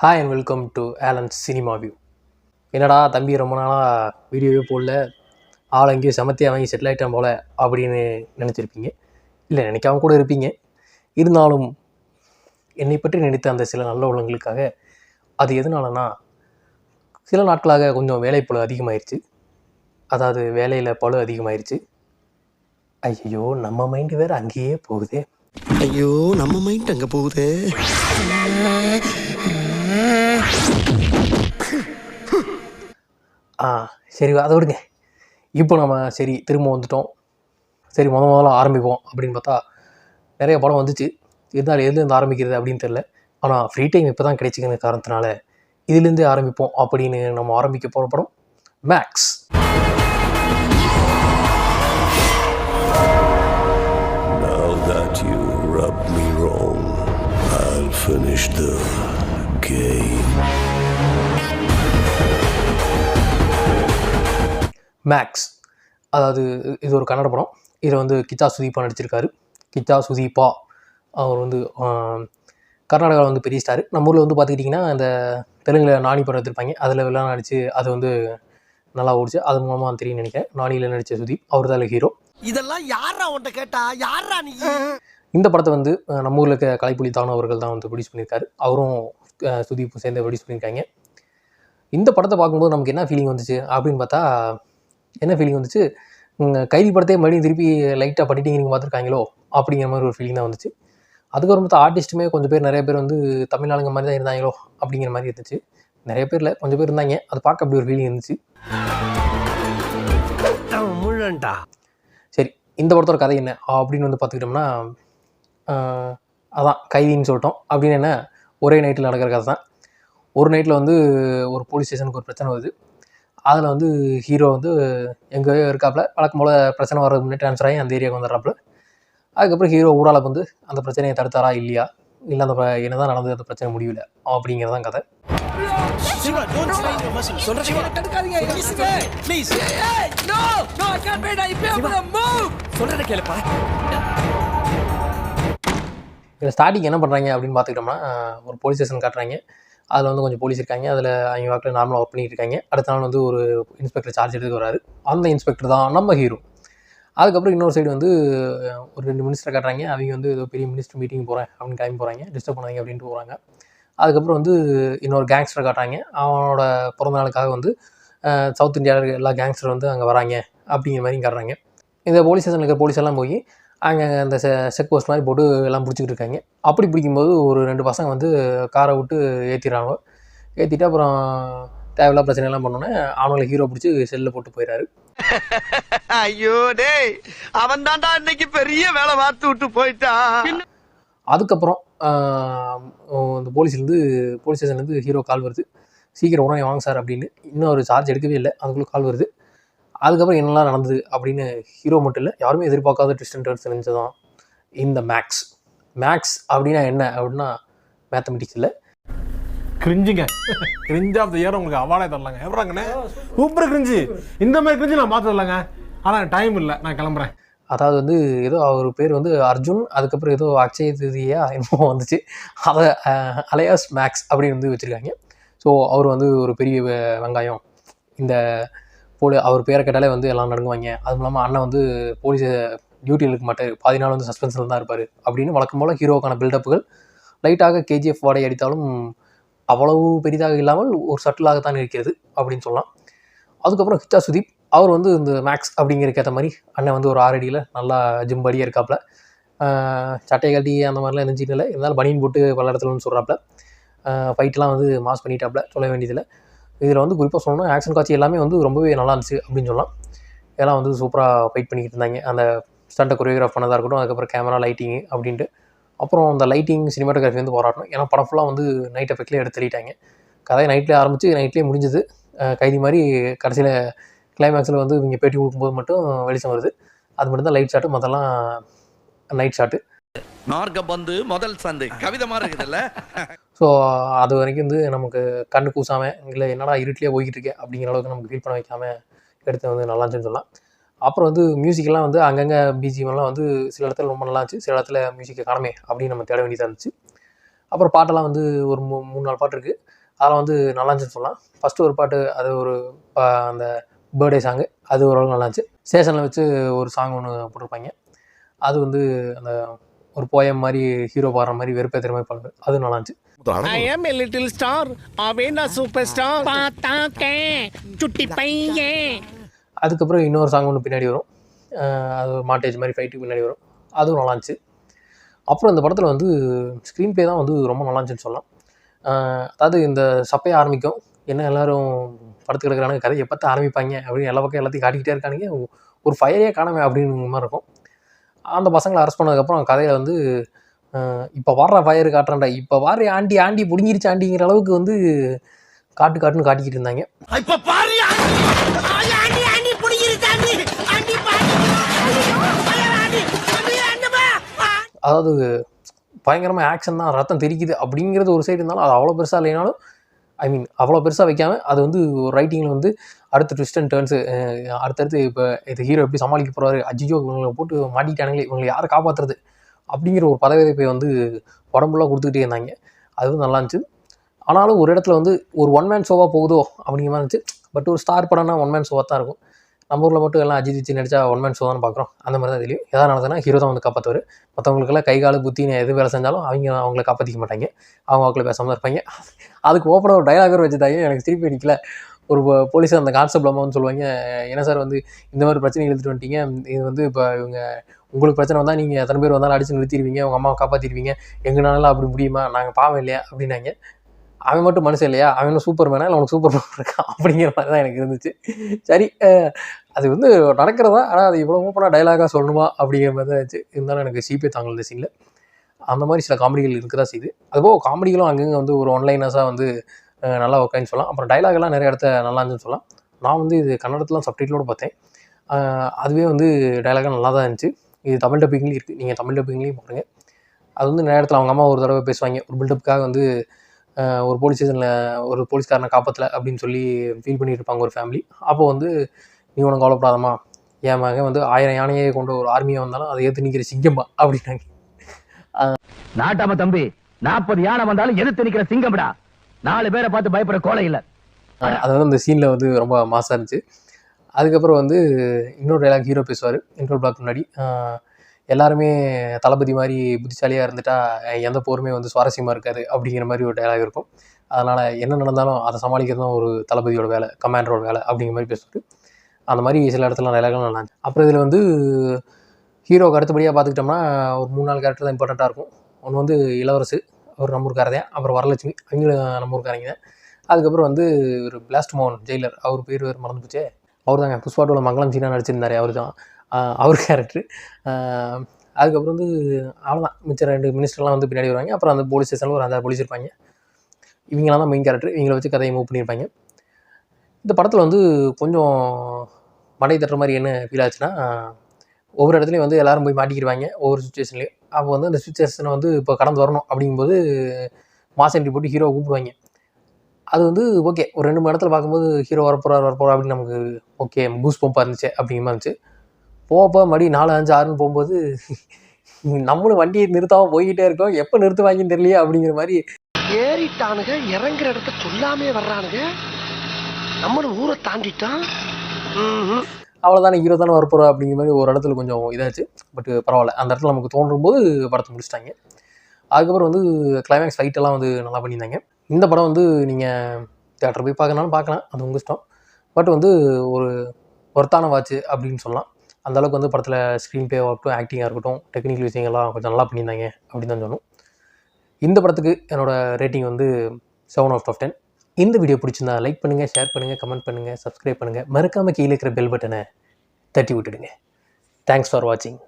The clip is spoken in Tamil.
Hi and welcome to Alan's cinema view. என்னடா தம்பி ரொம்ப நாளாக வீடியோவே போடல, ஆள் எங்கேயும் செமத்தியாக வாங்கி செட்டில் ஆகிட்டான் போல் அப்படின்னு நினச்சிருப்பீங்க. இல்லை, நினைக்காம கூட இருப்பீங்க. இருந்தாலும் என்னை பற்றி நினைத்த அந்த சில நல்ல உள்ளங்களுக்காக அது எதனாலனா, சில நாட்களாக கொஞ்சம் வேலைப்பளு அதிகமாகிடுச்சு. அதாவது வேலையில் பளு அதிகமாகிடுச்சு. ஐயோ, நம்ம மைண்டு வேறு அங்கேயே போகுதே. ஐயோ, நம்ம மைண்ட் அங்கே போகுதே. சரி, அதை விடுங்க. இப்போ நம்ம திரும்ப வந்துட்டோம். முதல்ல ஆரம்பிப்போம் அப்படின்னு பார்த்தா நிறைய படம் வந்துச்சு. இருந்தாலும் எதுலேருந்து ஆரம்பிக்கிறது அப்படின்னு தெரில. ஆனால் ஃப்ரீ டைம் இப்போ தான் கிடைச்சிக்கிற காரணத்தினால இதுலேருந்தே ஆரம்பிப்போம் அப்படின்னு நம்ம ஆரம்பிக்க போகிற படம் maths. Now that you rubbed me wrong, I'll finish the game. Max, அதாவது இது ஒரு கன்னட படம். இதில் வந்து கிச்சா சுதீப்பா நடிச்சிருக்காரு. கிச்சா சுதீப்பா அவர் வந்து கர்நாடகாவில் வந்து பெரிய ஸ்டார். நம்ம ஊரில் வந்து பார்த்துக்கிட்டிங்கன்னா இந்த தெலுங்கில் நானி படம் எடுத்திருப்பாங்க, அதில் வில்லன் நடித்து அது வந்து நல்லா ஓடிச்சு. அது மூலமாக தெரியும் நினைக்கிறேன். நானியில் நடித்த சுதீப் அவர் தான் ஹீரோ. இதெல்லாம் யாரா உன்கிட்ட கேட்டா, யாரா நீ? இந்த படத்தை வந்து நம்ம ஊரில் இருக்க கலைப்புலி தானு அவர்கள் தான் வந்து ப்ரொடியூஸ் பண்ணியிருக்காரு. அவரும் சுதீப்பும் சேர்ந்து ப்ரொடியூஸ் பண்ணியிருக்காங்க. இந்த படத்தை பார்க்கும்போது நமக்கு என்ன ஃபீலிங் வந்துச்சு அப்படின்னு பார்த்தா, கைதி படத்தையே மறுபடியும் திருப்பி லைட்டாக பண்ணிட்டு நீங்கள் பார்த்துருக்காங்களோ அப்படிங்கிற மாதிரி ஒரு ஃபீலிங் தான் வந்துச்சு. அதுக்கப்புறம் பார்த்தா ஆர்டிஸ்ட்டுமே நிறைய பேர் வந்து தமிழ்நாடுங்க மாதிரி தான் இருந்தாங்களோ அப்படிங்கிற மாதிரி இருந்துச்சு. நிறைய பேரில் கொஞ்சம் பேர் இருந்தாங்க. அது பார்க்க அப்படி ஒரு ஃபீலிங் இருந்துச்சு. சரி, இந்த படத்தோட கதை என்ன அப்படின்னு வந்து பார்த்துக்கிட்டோம்னா, அதான் கைதின்னு சொல்லிட்டோம். அப்படின்னு என்ன, ஒரே நைட்டில் நடக்கிற கதை தான். ஒரு நைட்டில் வந்து ஒரு போலீஸ் ஸ்டேஷனுக்கு ஒரு பிரச்சனை வருது. அதில் வந்து ஹீரோ வந்து எங்கேயோ இருக்காப்புல. வழக்கம் போல் பிரச்சனை வர்றதுக்கு முன்னாடி ட்ரான்ஸ்ஃபர் ஆகி அந்த ஏரியாவுக்கு வந்துடுறாப்புல. அதுக்கப்புறம் ஹீரோ ஊடால வந்து அந்த பிரச்சனையை தடுத்தாரா இல்லையா, இல்லை அந்த என்ன தான் நடந்தது, அந்த பிரச்சனை முடியல அப்படிங்கிறதான் கதை. இதில் ஸ்டார்டிங் என்ன பண்ணுறாங்க அப்படின்னு பார்த்துக்கிட்டோம்னா, ஒரு போலீஸ் ஸ்டேஷன் காட்டுறாங்க. அதில் வந்து கொஞ்சம் போலீஸ் இருக்காங்க. அதில் அவங்க வாக்கில் நார்மலாக ஒர்க் பண்ணிட்டு இருக்காங்க. அடுத்த நாள் வந்து ஒரு இன்ஸ்பெக்டர் சார்ஜ் எடுத்து வராரு. அந்த இன்ஸ்பெக்டர் தான் நம்ம ஹீரோ. அதுக்கப்புறம் இன்னொரு சைடு வந்து ஒரு 2 மினிஸ்டரை காட்டுறாங்க. அவங்க வந்து ஏதோ பெரிய மினிஸ்டர் மீட்டிங் போகிறேன் அப்படின்னு கிளம்பி போகிறாங்க. டிஸ்டர்ப் பண்ணாங்க அப்படின்ட்டு போகிறாங்க. அதுக்கப்புறம் வந்து இன்னொரு கேங்ஸ்டரை காட்டுறாங்க. அவனோட பிறந்த நாளுக்காக வந்து சவுத் இந்தியாவில் எல்லா கேங்ஸ்டர் வந்து அங்கே வராங்க அப்படிங்கிற மாதிரி காட்டுறாங்க. இந்த போலீஸ் ஸ்டேஷனில் இருக்கிற போலீஸ் எல்லாம் போய் அங்கே அந்த செக் போஸ்ட் மாதிரி போட்டு எல்லாம் பிடிச்சிக்கிட்டு இருக்காங்க. அப்படி பிடிக்கும்போது ஒரு 2 பசங்க வந்து காரை விட்டு ஏற்றிடுறாங்க. ஏற்றிட்டு அப்புறம் தேவையில்லா பிரச்சனைலாம் பண்ணோன்னே அவனுங்களை ஹீரோ பிடிச்சி செல்லில் போட்டு போயிடறாரு. ஐயோ டேய், அவன் தான்டா இன்னைக்கு பெரிய வேலை பார்த்து விட்டு போயிட்டான். அதுக்கப்புறம் இந்த போலீஸ் ஸ்டேஷன்லேருந்து ஹீரோ கால் வருது. சீக்கிரம் உடனே வாங்க சார் அப்படின்னு. இன்னும் ஒரு சார்ஜ் எடுக்கவே இல்லை, அதுக்குள்ளே கால் வருது. அதுக்கப்புறம் என்னெல்லாம் நடந்தது அப்படின்னு ஹீரோ மட்டும் இல்லை, யாருமே எதிர்பார்க்காத ட்விஸ்ட் அண்ட் டர்ன்ஸ் தெரிஞ்சதான் இந்த மேக்ஸ். மேக்ஸ் அப்படின்னா என்ன அப்படின்னா, மேத்தமெட்டிக்ஸ் இல்லை, கிரிஞ்சுங்க. கிரிஞ்ச் ஆஃப் த இயர் உங்களுக்கு அவார்டே தரலாங்க. எவ்வளோங்கண்ணே, சூப்பர் கிரிஞ்சு. இந்த மாதிரி கிரிஞ்சு நான் பார்த்து தரலாங்க. ஆனால் டைம் இல்லை, நான் கிளம்புறேன். அதாவது வந்து ஏதோ அவர் பேர் வந்து அர்ஜுன், அதுக்கப்புறம் ஏதோ அக்ஷய திருதியா என்னமோ வந்துச்சு, அதை அலையாஸ் மேக்ஸ் அப்படின்னு வந்து வச்சுருக்காங்க. ஸோ அவர் வந்து ஒரு பெரிய வெங்காயம். இந்த அவர் பேரை கேட்டாலே வந்து எல்லாம் நடுங்குவாங்க. அதுவும் இல்லாமல் அண்ணன் வந்து போலீஸ் டியூட்டியில் இருக்க மாட்டார், பாதி நாள் வந்து சஸ்பென்ஸில் தான் இருப்பார் அப்படின்னு வழக்கம் போல் ஹீரோக்கான பில்டப்புகள் லைட்டாக கேஜிஎஃப் வாடை அடித்தாலும் அவ்வளவு பெரிதாக இல்லாமல் ஒரு சட்டிலாகத்தான் இருக்கிறது அப்படின்னு சொல்லலாம். அதுக்கப்புறம் கிச்சா சுதீப், அவர் வந்து இந்த மேக்ஸ் அப்படிங்கிறதுக்கு ஏற்ற மாதிரி அண்ணன் வந்து ஒரு 6 அடியில் நல்லா ஜிம் படியாக இருக்காப்புல. சட்டை கட்டி அந்த மாதிரிலாம் இருந்துச்சு இல்லை, இருந்தாலும் பனியன் போட்டு பல இடத்துலன்னு சொல்கிறாப்புல. ஃபைட்லாம் வந்து மாஸ் பண்ணிட்டாப்புல, சொல்ல வேண்டியதில்லை. இதில் வந்து குறிப்பாக சொல்லணும், ஆக்ஷன் காட்சி எல்லாமே வந்து ரொம்பவே நல்லா இருந்துச்சு அப்படின்னு சொல்லலாம். இதெல்லாம் வந்து சூப்பராக ஃபைட் பண்ணிக்கிட்டு இருந்தாங்க. அந்த ஸ்டண்ட்டை கொரியோகிராஃப் பண்ணதாக இருக்கட்டும், அதுக்கப்புறம் கேமரா லைட்டிங்கு அப்படின்ட்டு. அப்புறம் அந்த லைட்டிங் சினிமாட்டோகிராஃபி வந்து போராட்டணும். ஏன்னா படம் ஃபுல்லாக வந்து நைட் எஃபெக்ட்லேயே எடுத்து தள்ளிட்டாங்க. கதையை நைட்லேயே ஆரம்பித்து நைட்லேயே முடிஞ்சது. கைதி மாதிரி கடைசியில் கிளைமேக்ஸில் வந்து இவங்க பேட்டி கொடுக்கும்போது மட்டும் வெளிச்சம் வருது. அது மட்டும் தான் லைட் ஷாட்டு, மொத்தம்லாம் நைட் ஷாட்டு. நார்கபந்து முதல் சந்து கவிதை மாதிரி இருக்குதுல்ல. ஸோ அது வரைக்கும் வந்து நமக்கு கண்ணு கூசாமல், இல்லை என்னடா இருட்டிலே போய்கிட்டு இருக்கேன் அப்படிங்கிற அளவுக்கு நமக்கு ஃபீல் பண்ண வைக்காமல் எடுத்து வந்து நல்லா இருந்துச்சுன்னு சொல்லலாம். அப்புறம் வந்து மியூசிக்கெல்லாம் வந்து அங்கங்கே பிஜிஎம்லாம் வந்து சில இடத்துல ரொம்ப நல்லா இருந்துச்சு, சில இடத்துல மியூசிக்கை காணமே அப்படின்னு நம்ம தேட வேண்டியதாக இருந்துச்சு. அப்புறம் பாட்டெல்லாம் வந்து ஒரு 3-4 பாட்டு இருக்குது. அதெல்லாம் வந்து நல்லா இருந்துச்சுன்னு சொல்லலாம். ஃபஸ்ட்டு ஒரு பாட்டு அது ஒரு அந்த பர்த்டே சாங்கு அது ஓரளவு நல்லா இருந்துச்சு. ஸ்டேஷனில் வச்சு ஒரு சாங் ஒன்று போட்டிருப்பாங்க. அது வந்து அந்த ஒரு போயம் மாதிரி ஹீரோ பாடுற மாதிரி வெறுப்பேற்றுற மாதிரி பாடுறது அது நல்லா இருந்துச்சு. I am a little star, அவன் சூப்பர் ஸ்டார் பார்த்தாக்கே சுட்டி பையன். அதுக்கப்புறம் இன்னொரு சாங் ஒன்று பின்னாடி வரும். அது ஒரு மாண்டேஜ் மாதிரி ஃபைட்டுக்கு பின்னாடி வரும். அதுவும் நல்லா இருந்துச்சு. அப்புறம் இந்த படத்தில் வந்து ஸ்க்ரீன் ப்ளே தான் வந்து ரொம்ப நல்லா இருந்துச்சுன்னு சொல்லலாம். அதாவது இந்த சப்பையை ஆரம்பிக்கும், என்ன எல்லோரும் படத்துக்கு எடுக்கிறானுங்க, கதை எப்போ தான் ஆரம்பிப்பாங்க அப்படின்னு எல்லா பக்கம் எல்லாத்தையும் காட்டிக்கிட்டே இருக்கானுங்க, ஒரு ஃபயரே காணாமே அப்படிங்கிற மாதிரி இருக்கும். அந்த பசங்களை அரெஸ்ட் பண்ணதுக்கப்புறம் கதையில் வந்து இப்போ வாடுற ஃபயர் காட்டுறான்டா, இப்போ வாடுற ஆண்டி ஆண்டி பிடிங்கிருச்சு ஆண்டிங்கிற அளவுக்கு வந்து காட்டுன்னு காட்டிக்கிட்டு இருந்தாங்க. அதாவது பயங்கரமாக ஆக்ஷன் தான், ரத்தம் தெரிக்குது அப்படிங்கிறது ஒரு சைடு இருந்தாலும் அது அவ்வளோ பெருசாக இல்லைனாலும் அவ்வளோ பெருசாக வைக்காமல் அது வந்து ஒரு ரைட்டிங்கில் வந்து அடுத்த ட்விஸ்ட் அண்ட் டர்ன்ஸு அடுத்தடுத்து இப்போ இது ஹீரோ எப்படி சமாளிக்க போகிறாரு, அஜிஜோ இவங்களை போட்டு மாட்டிக்கிட்டானுங்களே, இவங்களை யாரை காப்பாற்றுறது அப்படிங்கிற ஒரு பதவியதை வந்து உடம்புலாம் கொடுத்துக்கிட்டே இருந்தாங்க. அது வந்து நல்லா இருந்துச்சு. ஆனாலும் ஒரு இடத்துல வந்து ஒரு ஒன் மேன் ஷோவாக போகுதோ அப்படிங்கிற மாதிரி இருந்துச்சு. பட் ஒரு ஸ்டார் படம்னா ஒன் மேன் ஷோவாக தான் இருக்கும். நம்ம ஊரில் மட்டும் எல்லாம் அஜித் வச்சு நடித்தா ஒன் மேன் ஷோ தான் பார்க்குறோம். அந்த மாதிரி தான் தெரியும். எதாவது நடந்ததுன்னா ஹீரோ தான் வந்து காப்பாற்றுவார். மற்றவங்களுக்கெல்லாம் கை கால் புத்தின்னு எது வேலை செஞ்சாலும் அவங்கள காப்பாற்றிக்க மாட்டாங்க. அவங்கள பேசாமல் தான் இருப்பாங்க. அதுக்கு ஓப்பனாக ஒரு டைலாகர் வச்சுட்டாங்க. எனக்கு திருப்பி அடிக்கல. ஒரு போலீஸார் அந்த கான்செப்ட் வந்து சொல்லுவாங்க, என்ன சார் வந்து இந்த மாதிரி பிரச்சனை எழுதிட்டு வந்துட்டீங்க, இது வந்து இப்போ உங்களுக்கு பிரச்சனை வந்தால் நீங்கள் எத்தனை பேர் வந்தாலும் அடித்து நிறுத்திடுவீங்க, உங்கள் அம்மாவை காப்பாற்றிடுவீங்க, எங்களால அப்படி முடியுமா, நாங்கள் பாவம் இல்லையா அப்படின்னாங்க. அவன் மட்டும் மனுஷன் இல்லையா, அவனும் சூப்பர் மேனா இல்லை அவனுக்கு சூப்பர் பவர் இருக்கான் அப்படிங்கிற மாதிரி தான் எனக்கு இருந்துச்சு. சரி, அது வந்து நடக்கிறதா, ஆனால் அது இவ்வளோ ஓப்பனாக டைலாகாக சொல்லணுமா அப்படிங்கிற மாதிரி தான் இருந்துச்சு. இருந்தாலும் எனக்கு சீப்பே தாங்கல இந்த சீனில். அந்த மாதிரி சில காமெடிகள் இருக்க தான் செய்யுது. அதுபோக காமெடிகளும் அங்கங்கே வந்து ஒரு ஒன்லைனர்ஸாக வந்து நல்லா ஒர்க்காயின்னு சொல்லலாம். அப்புறம் டைலாகெல்லாம் நிறைய இடத்த நல்லா இருந்துச்சுன்னு சொல்லலாம். நான் வந்து இது கன்னடத்துலாம் சப்டைட்டிலோடு பார்த்தேன். அதுவே வந்து டைலாகாக நல்லா தான் இருந்துச்சு. இது தமிழ் டப்பிங்லேயும் இருக்குது. நீங்கள் தமிழ் டப்பிங்லேயும் பாருங்கள். அது வந்து நிறைய இடத்துல அவங்க அம்மா ஒரு தடவை பேசுவாங்க, ஒரு பில்டப்புக்காக வந்து ஒரு போலீஸ் ஸ்டேஷனில் ஒரு போலீஸ்காரனை காப்பாற்றலை அப்படின்னு சொல்லி ஃபீல் பண்ணிட்டு இருப்பாங்க ஒரு ஃபேமிலி. அப்போ வந்து நீ உனக்கு கவலைப்படாதம்மா, என் மகன் வந்து 1000 யானையை கொண்ட ஒரு ஆர்மியாக வந்தாலும் அதை ஏற்று நிற்கிற சிங்கம்பா அப்படின்னாங்க. நாட்டாம தம்பி 40 யானை வந்தாலும் எதிர்த்து நிற்கிற சிங்கம்டா, 4 பேரை பார்த்து பயப்பட கோலை இல்லை. அது வந்து அந்த சீனில் வந்து ரொம்ப மாசாக இருந்துச்சு. அதுக்கப்புறம் வந்து இன்னொரு டைலாக் ஹீரோ பேசுவார் இன்ட்ரோ பிளாக் முன்னாடி. எல்லாருமே தளபதி மாதிரி புத்திசாலியாக இருந்துட்டா எந்த போருமே வந்து சுவாரஸ்யமாக இருக்காது அப்படிங்கிற மாதிரி ஒரு டைலாக் இருக்கும். அதனால் என்ன நடந்தாலும் அதை சமாளிக்கிறது தான் ஒரு தளபதியோட வேலை, கமாண்டரோட வேலை அப்படிங்கிற மாதிரி பேசுவார். அந்த மாதிரி சில இடத்துல டைலாக்லாம் நல்லா இருந்துச்சு. அப்புறம் இதில் வந்து ஹீரோக்கு அடுத்தபடியாக பார்த்துக்கிட்டோம்னா ஒரு 3-4 கேரக்டர் தான் இம்பார்ட்டண்ட்டாக இருக்கும். ஒன்று வந்து இளவரசு, அவர் நம்ம ஊருக்காரர் தான். அப்புறம் வரலட்சுமி, அவங்களும் நம்ம ஊருக்காரங்க தான். அதுக்கப்புறம் வந்து ஒரு பிளாஸ்ட் மோகன் ஜெயிலர், அவர் பேர் வேறு மறந்து போச்சே, அவர் தாங்க புஷ்பா 2ல மங்களம் சீனா நடிச்சிருந்தார், அவர் தான் அவர் கேரக்டரு. அதுக்கப்புறம் வந்து அவ்வளோதான், மிச்சம் 2 மினிஸ்டர்லாம் வந்து பின்னாடி வருவாங்க. அப்புறம் அந்த போலீஸ் ஸ்டேஷனில் ஒரு 5-6 போலீஸ் இருப்பாங்க. இவங்களாம் தான் மெயின் கேரக்டர். இவங்களை வச்சு கதையை மூவ் பண்ணியிருப்பாங்க. இந்த படத்தில் வந்து கொஞ்சம் மடை தட்டுற மாதிரி என்ன ஃபீல் ஆச்சுன்னா, ஒவ்வொரு இடத்துலையும் வந்து எல்லோரும் போய் மாட்டிக்கிடுவாங்க ஒவ்வொரு சுச்சுவேஷன்லேயும். அப்போ வந்து அந்த சுச்சுவேஷனை வந்து இப்போ கடந்து வரணும் அப்படிங்கும்போது மாஸ் என்ட்ரி போட்டு ஹீரோவை கூப்பிடுவாங்க. அது வந்து ஓகே, ஒரு 2-3 இடத்துல பார்க்கும்போது ஹீரோ வரப்போகிறார் அப்படின்னு நமக்கு ஓகே பூஸ் பம்பாக இருந்துச்சு அப்படிங்கிற மாதிரி இருந்துச்சு. போக மறுபடி 4-5-6ன்னு போகும்போது நம்மளும் வண்டியை நிறுத்தாமல் போய்கிட்டே இருக்கோம், எப்போ நிறுத்துவாங்கன்னு தெரியலையே அப்படிங்கிற மாதிரி. ஏறிட்டானுங்க, இறங்குற இடத்த சொல்லாமே வர்றானுங்க, நம்மளும் ஊரை தாண்டிட்டான். அவ்வளோதானே, ஹீரோ தானே வரப்போகிறோம் அப்படிங்கிற மாதிரி ஒரு இடத்துல கொஞ்சம் இதாச்சு. பட் பரவாயில்ல, அந்த இடத்துல நமக்கு தோன்றும் போது படத்தை முடிச்சிட்டாங்க. அதுக்கப்புறம் வந்து கிளைமேக்ஸ் ஃபைட்டெல்லாம் வந்து நல்லா பண்ணியிருந்தாங்க. இந்த படம் வந்து நீங்கள் தியேட்டர் போய் பார்க்கனாலும் பார்க்கலாம், அது உங்கள் இஷ்டம். பட் வந்து ஒரு ஒர்த்தான வாட்ச் அப்படின்னு சொல்லலாம். அந்தளவுக்கு வந்து படத்தில் ஸ்க்ரீன் ப்ளே ஆகட்டும், ஆக்டிங்காக இருக்கட்டும், டெக்னிக்கல் விஷயங்கள்லாம் கொஞ்சம் நல்லா பண்ணியிருந்தாங்க அப்படின்னு தான் சொல்லணும். இந்த படத்துக்கு என்னோடய ரேட்டிங் வந்து 7/10. இந்த வீடியோ பிடிச்சிருந்தா லைக் பண்ணுங்கள், ஷேர் பண்ணுங்கள், கமெண்ட் பண்ணுங்கள், சப்ஸ்கிரைப் பண்ணுங்கள். மறக்காமல் கீழே இருக்கிற பெல் பட்டனை தட்டி விட்டுடுங்க. தேங்க்ஸ் ஃபார் வாட்சிங்.